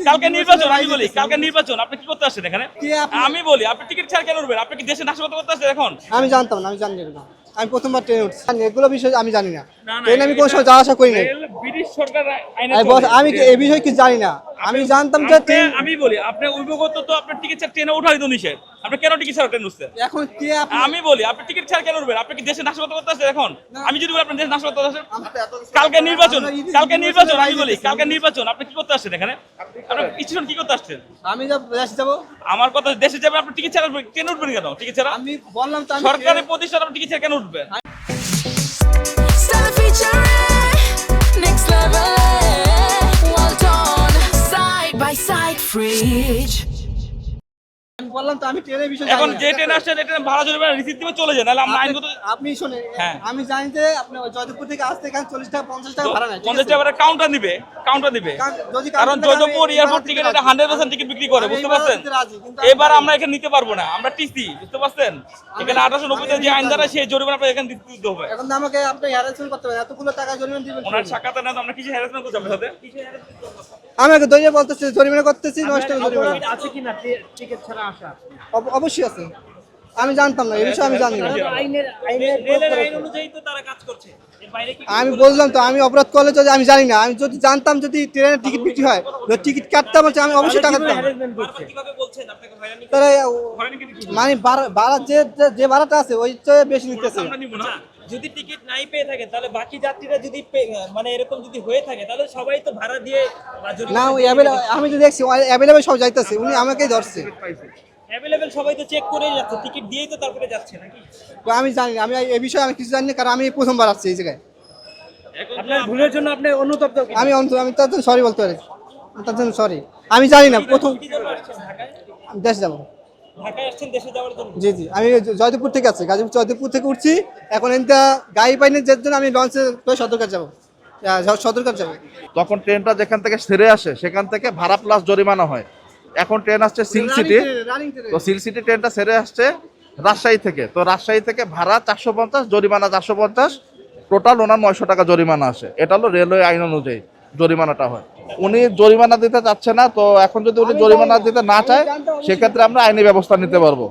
কালকে নির্বাচন, আমি বলি কালকে নির্বাচন, আপনি কি করতে আসছেন এখানে? আমি বলি আপনি টিকিট ছাড়া কেন উঠবেন? আপনি কি দেশে নাশকতা করতে আসছেন এখন? আমি জানতাম না, আমি জানি না, আমি প্রথমবার ট্রেনে উঠছি, এগুলো বিষয় আমি জানি না। ট্রেনে আমি কোনো সময় যাওয়া আসা করি নাই। ব্রিটিশ সরকার আইনে আমি এই বিষয়ে কিছু জানি না। আমি জানতাম যে আমি বলি আপনি অভিজ্ঞত তো আপনার টিকিট ছাড়া ট্রেনে ওঠাই তো নিষেধ। আপনি কেন টিকিট ছাড়া ট্রেন উঠছেন? এখন কে আমি বলি আপনি টিকিট ছাড়া কেন উঠবেন? আপনি কি দেশে নাশকতা করতে আসছেন এখন? আমি যদি বলি আপনি দেশে নাশকতা করতে আসছেন, কালকে নির্বাচন, কালকে নির্বাচন, আমি বলি কালকে নির্বাচন, আপনি কি করতে আসছেন এখানে? আপনি স্টেশন কি করতে আসছেন? আমি দেশে যাবো। আমার কথা দেশে যাবেন, আপনি টিকিট ছাড়া ট্রেনে উঠবেন কেন? টিকিট ছাড়া আমি বললাম তো সরকারি প্রতিষ্ঠান, আপনি টিকিট ছাড়া কেন উঠবেন? Stella featuring next level. Well done, side by side, fridge. আমি বললাম তো আমি ট্রেনের বিষয়ে এখন জানি যে না। ট্রেন আসছে ট্রেন ভাড়া চলবে না, রিসিপ্ট দিয়ে চলে যায়, নাহলে আমরা আইনগত আপনি শোনেন, হ্যাঁ। আমি জানি যে আপনি জয়দেবপুর থেকে আসতে এখানে 40 টাকা 50 টাকা ভাড়া নেয়, ঠিক 50 আছে? টাকা কাউন্টার দিবে, কাউন্টার দিবে। যদি কারণ কাউন্টার জয়দেবপুর আমি এয়ারপোর্ট ভাড়া টিকিট দিতে এটা রাজি। 100% টিকিট বিক্রি করে, আমি বুঝতে ভাড়া পারছেন? দিতে রাজি, কিন্তু আমি এবার আমরা এখানে নিতে পারবো না, আমরা টিসি, বুঝতে পারছেন? এখানে 1890 তে যে আইন দ্বারা সেই জরিমানা আপনাকে এখানে দিতে হবে। এখন তো আমাকে আপনি হ্যারাসমেন্ট করতে হবে, এতগুলো টাকা জরিমানা দিবেন। ওনার সাক্ষাৎ না তো আমরা কিছু হ্যারাসমেন্ট করতে আপনার সাথে? আমাকে দইয়ে বলতেছে জরিমানা করতেছি, 9 টাকা জরিমানা আছে কিনা টিকিট ছাড়া আসা? অবশ্যই আছে। আমি জানতাম না, এই বিষয়ে আমি জানি না। রেলের আইন অনুযায়ী তো তারা কাজ করছে, এর বাইরে কি? আমি বললাম তো আমি অপরাধ করলে যদি আমি জানি না, আমি যদি জানতাম যদি ট্রেনের টিকিট বিক্রি হয়, টিকিট কাটতাম, হচ্ছে আমি অবশ্যই টাকা দিতাম। হ্যারাসমেন্ট করছে? কিভাবে বলছেন আপনাকে হয়রানি তারা হয়রানি কি? মানে ভাড়া যে ভাড়াটা আছে ওই বেশি নিতেছে। আমরা নিব না। যদি টিকিট নাই পেয়ে থাকে তাহলে বাকি যাত্রীরা যদি মানে এরকম যদি হয়ে থাকে তাহলে সবাই তো ভাড়া দিয়ে বা না ওই আমি তো দেখছি অ্যাভেলেবেল সব যাইতেছে, উনি আমাকেই ধরছে। অ্যাভেলেবেল সবাই তো চেক করেই যাচ্ছে, টিকিট দিয়েই তো তারপরে যাচ্ছে নাকি? তো আমি জানি না, আমি এই বিষয়ে আমি কিছু জানি না, কারণ আমি প্রথমবার আসছি এই জায়গায়। আপনার ভুলের জন্য আপনি অনুতপ্ত কি? আমি তার জন্য সরি বলতে পারি, তার জন্য সরি। আমি জানি না, প্রথম কি জন্য আসছেন ঢাকায়? দেশ যাবো। ঢাকায় আসছেন দেশে যাওয়ার জন্য? জি জি, আমি জয়দেবপুর থেকে আছি, গাজীপুর জয়দেবপুর থেকে উঠছি। এখন এনটা গাড়ি পাইনি, যার জন্য আমি লঞ্চে করে সদরঘাট যাবো, সদরঘাট যাবো। তখন ট্রেনটা যেখান থেকে ছেড়ে আসে সেখান থেকে ভাড়া প্লাস জরিমানা হয়। এখন ট্রেন আসছে সিল সিটি, তো সিল সিটি ট্রেনটা ছেড়ে আসছে রাজশাহী থেকে, তো রাজশাহী থেকে ভাড়া 450, জরিমানা 450, টোটাল ওনার 900 টাকা জরিমানা আসে। এটা হলো রেলওয়ে আইন অনুযায়ী জরিমানাটা হয়। উনি জরিমানা দিতে চাচ্ছে না, তো এখন যদি উনি জরিমানা দিতে না চায় সেক্ষেত্রে আমরা আইনি ব্যবস্থা নিতে পারবো।